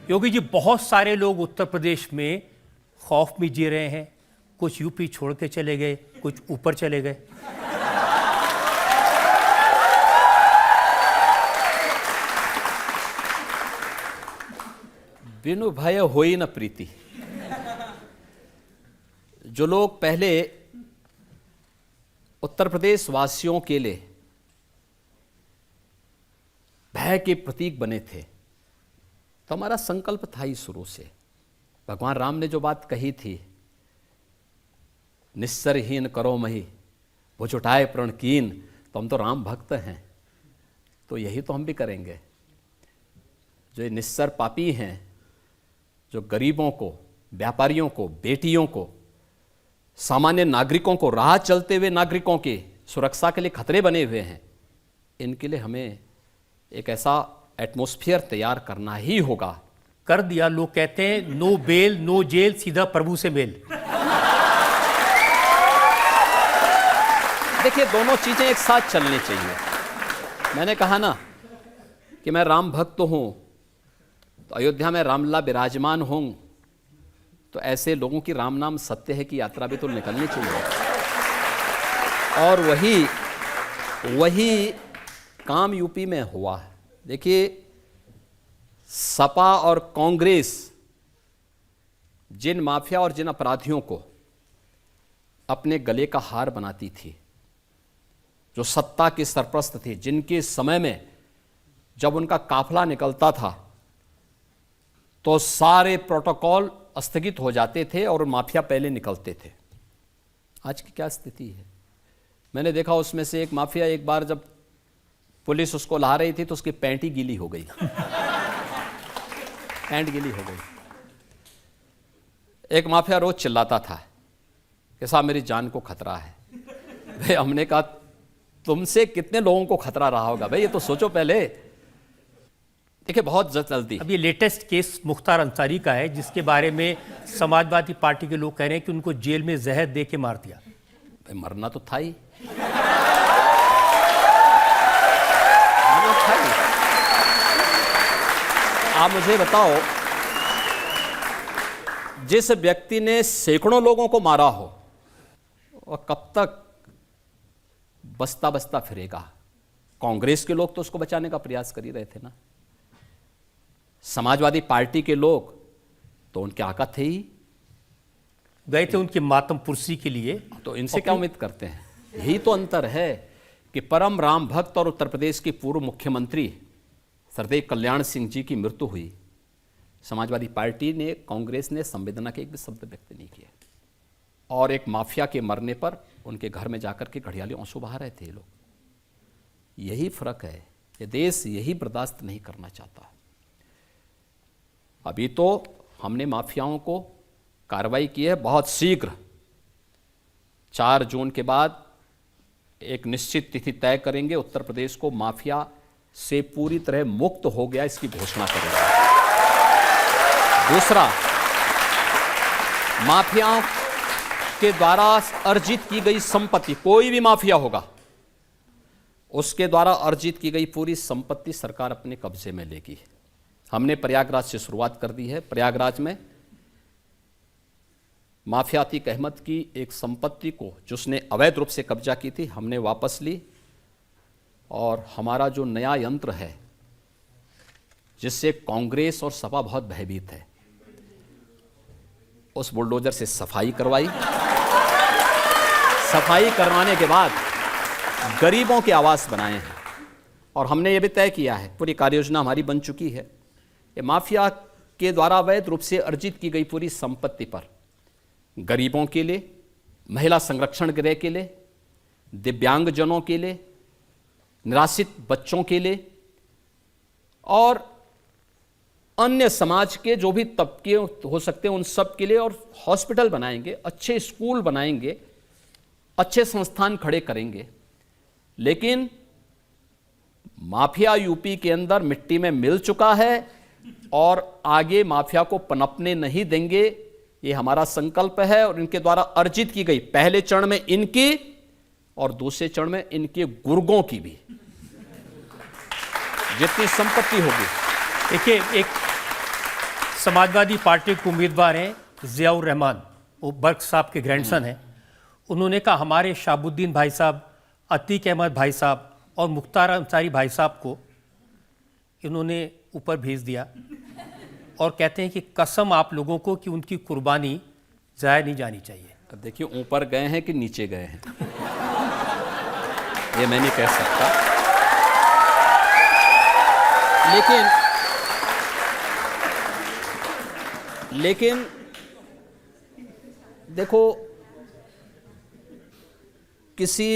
योगी जी, बहुत सारे लोग उत्तर प्रदेश में खौफ में जी रहे हैं। कुछ यूपी छोड़ के चले गए, कुछ ऊपर चले गए। बिनु भय होई न प्रीति। जो लोग पहले उत्तर प्रदेश वासियों के लिए भय के प्रतीक बने थे, तो हमारा संकल्प था ही शुरू से। भगवान राम ने जो बात कही थी, निस्सरहीन करो मही भुज उठाए प्रण कीन, तो हम तो राम भक्त हैं, तो यही तो हम भी करेंगे। जो ये निस्सर पापी हैं, जो गरीबों को, व्यापारियों को, बेटियों को, सामान्य नागरिकों को, राह चलते हुए नागरिकों की सुरक्षा के लिए खतरे बने हुए हैं, इनके लिए हमें एक ऐसा एटमॉस्फेयर तैयार करना ही होगा। कर दिया। लोग कहते हैं नो बेल नो जेल, सीधा प्रभु से मेल। देखिए, दोनों चीजें एक साथ चलनी चाहिए। मैंने कहा ना कि मैं राम भक्त हूं, तो अयोध्या में रामलला विराजमान हों, तो ऐसे लोगों की राम नाम सत्य है की यात्रा भी तो निकलनी चाहिए। और वही काम यूपी में हुआ है। देखिए, सपा और कांग्रेस जिन माफिया और जिन अपराधियों को अपने गले का हार बनाती थी, जो सत्ता के सरप्रस्त थे, जिनके समय में जब उनका काफिला निकलता था तो सारे प्रोटोकॉल स्थगित हो जाते थे और माफिया पहले निकलते थे। आज की क्या स्थिति है? मैंने देखा उसमें से एक माफिया, एक बार जब पुलिस उसको ला रही थी तो उसकी पैंट ही गीली हो गई। पैंट गीली हो गई। एक माफिया रोज चिल्लाता था कि साहब मेरी जान को खतरा है। भाई, हमने कहा तुमसे कितने लोगों को खतरा रहा होगा भाई, ये तो सोचो पहले। देखिए, बहुत जल्दी अब ये लेटेस्ट केस मुख्तार अंसारी का है, जिसके बारे में समाजवादी पार्टी के लोग कह रहे हैं कि उनको जेल में जहर दे के मार दिया। भाई, मरना तो था ही। आप मुझे बताओ, जिस व्यक्ति ने सैकड़ों लोगों को मारा हो, और कब तक बसता बसता फिरेगा? कांग्रेस के लोग तो उसको बचाने का प्रयास कर ही रहे थे ना। समाजवादी पार्टी के लोग तो उनके आका थे ही, गए थे उनके मातम पुरसी के लिए। तो इनसे क्या उम्मीद करते हैं? यही तो अंतर है कि परम राम भक्त और उत्तर प्रदेश के पूर्व मुख्यमंत्री सरदेव कल्याण सिंह जी की मृत्यु हुई, समाजवादी पार्टी ने, कांग्रेस ने संवेदना के एक भी शब्द व्यक्त नहीं किए, और एक माफिया के मरने पर उनके घर में जाकर के घड़ियाली आंसू बहा रहे थे लोग। यही फर्क है। ये देश यही बर्दाश्त नहीं करना चाहता। अभी तो हमने माफियाओं को कार्रवाई की है। बहुत शीघ्र 4 जून के बाद एक निश्चित तिथि तय करेंगे, उत्तर प्रदेश को माफिया से पूरी तरह मुक्त हो गया इसकी घोषणा करेंगे। दूसरा, माफियाओं के द्वारा अर्जित की गई संपत्ति, कोई भी माफिया होगा उसके द्वारा अर्जित की गई पूरी संपत्ति सरकार अपने कब्जे में लेगी। हमने प्रयागराज से शुरुआत कर दी है। प्रयागराज में माफिया अतीक अहमद की एक संपत्ति को, जिसने अवैध रूप से कब्जा की थी, हमने वापस ली, और हमारा जो नया यंत्र है जिससे कांग्रेस और सपा बहुत भयभीत है, उस बुलडोजर से सफाई करवाई। सफाई करवाने के बाद गरीबों के आवास बनाए हैं, और हमने ये भी तय किया है, पूरी कार्ययोजना हमारी बन चुकी है, ये माफिया के द्वारा अवैध रूप से अर्जित की गई पूरी संपत्ति पर गरीबों के लिए, महिला संरक्षण गृह के लिए, दिव्यांगजनों के लिए, निराश्रित बच्चों के लिए, और अन्य समाज के जो भी तबके हो सकते हैं उन सब के लिए, और हॉस्पिटल बनाएंगे, अच्छे स्कूल बनाएंगे, अच्छे संस्थान खड़े करेंगे। लेकिन माफिया यूपी के अंदर मिट्टी में मिल चुका है, और आगे माफिया को पनपने नहीं देंगे, ये हमारा संकल्प है। और इनके द्वारा अर्जित की गई, पहले चरण में इनकी और दूसरे चरण में इनके गुर्गों की भी जितनी संपत्ति होगी। देखिए, एक समाजवादी पार्टी के उम्मीदवार हैं जियाउर रहमान, वो बर्क साहब के ग्रैंडसन हैं। उन्होंने कहा हमारे शाहबुद्दीन भाई साहब, अतीक अहमद भाई साहब और मुख्तार अंसारी भाई साहब को इन्होंने ऊपर भेज दिया और कहते हैं कि कसम आप लोगों को कि उनकी कुर्बानी ज़ाया नहीं जानी चाहिए। अब देखिए ऊपर गए हैं कि नीचे गए हैं ये मैं नहीं कह सकता, लेकिन देखो किसी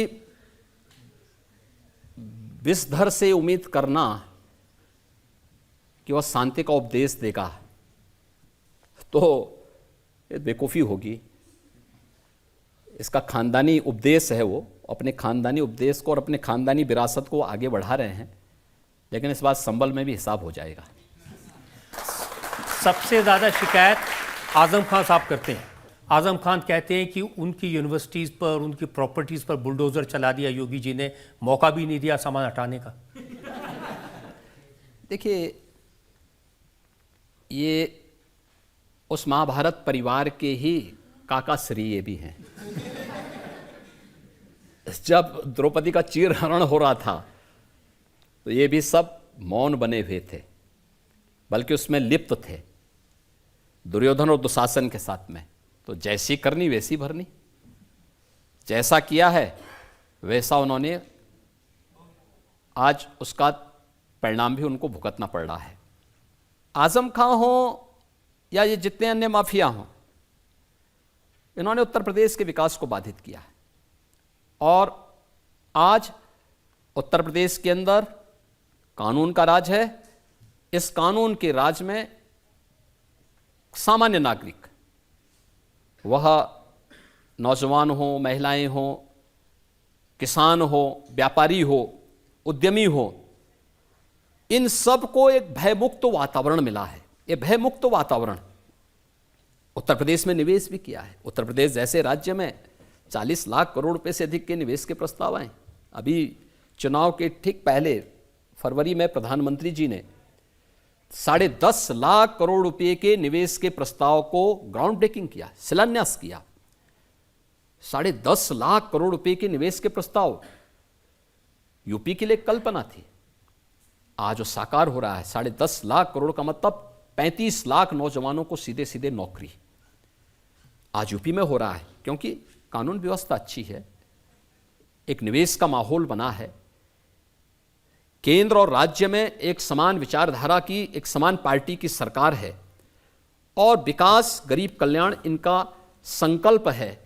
विषधर से उम्मीद करना कि वह शांति का उपदेश देगा तो ये बेवकूफ़ी होगी। इसका खानदानी उपदेश है, वो अपने खानदानी उपदेश को और अपने खानदानी विरासत को आगे बढ़ा रहे हैं, लेकिन इस बात संभल में भी हिसाब हो जाएगा। सबसे ज़्यादा शिकायत आज़म खान साहब करते हैं। आज़म खान कहते हैं कि उनकी यूनिवर्सिटीज़ पर, उनकी प्रॉपर्टीज़ पर बुलडोज़र चला दिया योगी जी ने, मौका भी नहीं दिया सामान हटाने का। देखिए ये उस महाभारत परिवार के ही काका श्री ये भी हैं। जब द्रौपदी का चीरहरण हो रहा था तो ये भी सब मौन बने हुए थे, बल्कि उसमें लिप्त थे दुर्योधन और दुशासन के साथ में। तो जैसी करनी वैसी भरनी, जैसा किया है वैसा उन्होंने, आज उसका परिणाम भी उनको भुगतना पड़ रहा है। आजम खां हो या ये जितने अन्य माफिया हों, इन्होंने उत्तर प्रदेश के विकास को बाधित किया है। और आज उत्तर प्रदेश के अंदर कानून का राज है। इस कानून के राज में सामान्य नागरिक, वह नौजवान हो, महिलाएं हो, किसान हो, व्यापारी हो, उद्यमी हो, इन सब को एक भयमुक्त वातावरण मिला है। ये भयमुक्त वातावरण उत्तर प्रदेश में निवेश भी किया है। उत्तर प्रदेश जैसे राज्य में 40 लाख करोड़ रुपए से अधिक के निवेश के प्रस्ताव आए। अभी चुनाव के ठीक पहले फरवरी में प्रधानमंत्री जी ने 10.5 लाख करोड़ रुपए के निवेश के प्रस्ताव को ग्राउंड ब्रेकिंग किया, शिलान्यास किया। 10.5 लाख करोड़ रुपए के निवेश के प्रस्ताव यूपी के लिए कल्पना थी, आज वो साकार हो रहा है। 10.5 लाख करोड़ का मतलब 35 लाख नौजवानों को सीधे सीधे नौकरी आज यूपी में हो रहा है, क्योंकि कानून व्यवस्था अच्छी है, एक निवेश का माहौल बना है, केंद्र और राज्य में एक समान विचारधारा की, एक समान पार्टी की सरकार है और विकास, गरीब कल्याण इनका संकल्प है।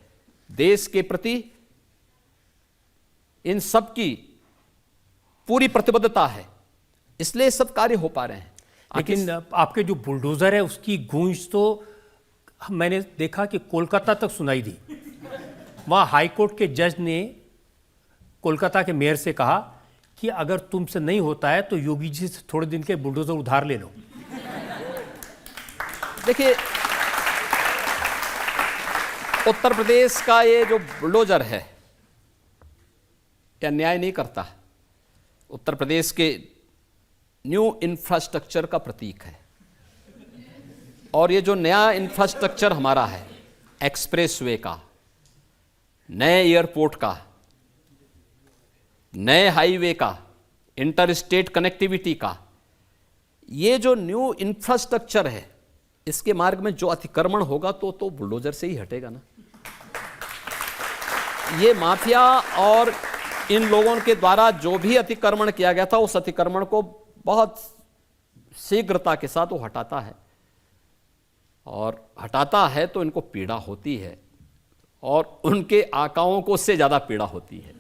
देश के प्रति इन सब की पूरी प्रतिबद्धता है, इसलिए सब कार्य हो पा रहे हैं। लेकिन आपके जो बुलडोजर है उसकी गूंज तो मैंने देखा कि कोलकाता तक सुनाई दी। वहाँ हाईकोर्ट के जज ने कोलकाता के मेयर से कहा कि अगर तुमसे नहीं होता है तो योगी जी से थोड़े दिन के बुलडोजर उधार ले लो। देखिए उत्तर प्रदेश का ये जो बुलडोजर है क्या न्याय नहीं करता। उत्तर प्रदेश के न्यू इंफ्रास्ट्रक्चर का प्रतीक है और ये जो नया इंफ्रास्ट्रक्चर हमारा है, एक्सप्रेसवे का, नए एयरपोर्ट का, नए हाईवे का, इंटर स्टेट कनेक्टिविटी का, ये जो न्यू इंफ्रास्ट्रक्चर है, इसके मार्ग में जो अतिक्रमण होगा तो बुलडोजर से ही हटेगा ना। ये माफिया और इन लोगों के द्वारा जो भी अतिक्रमण किया गया था, उस अतिक्रमण को बहुत शीघ्रता के साथ वो हटाता है और हटाता है तो इनको पीड़ा होती है और उनके आकाओं को उससे ज्यादा पीड़ा होती है।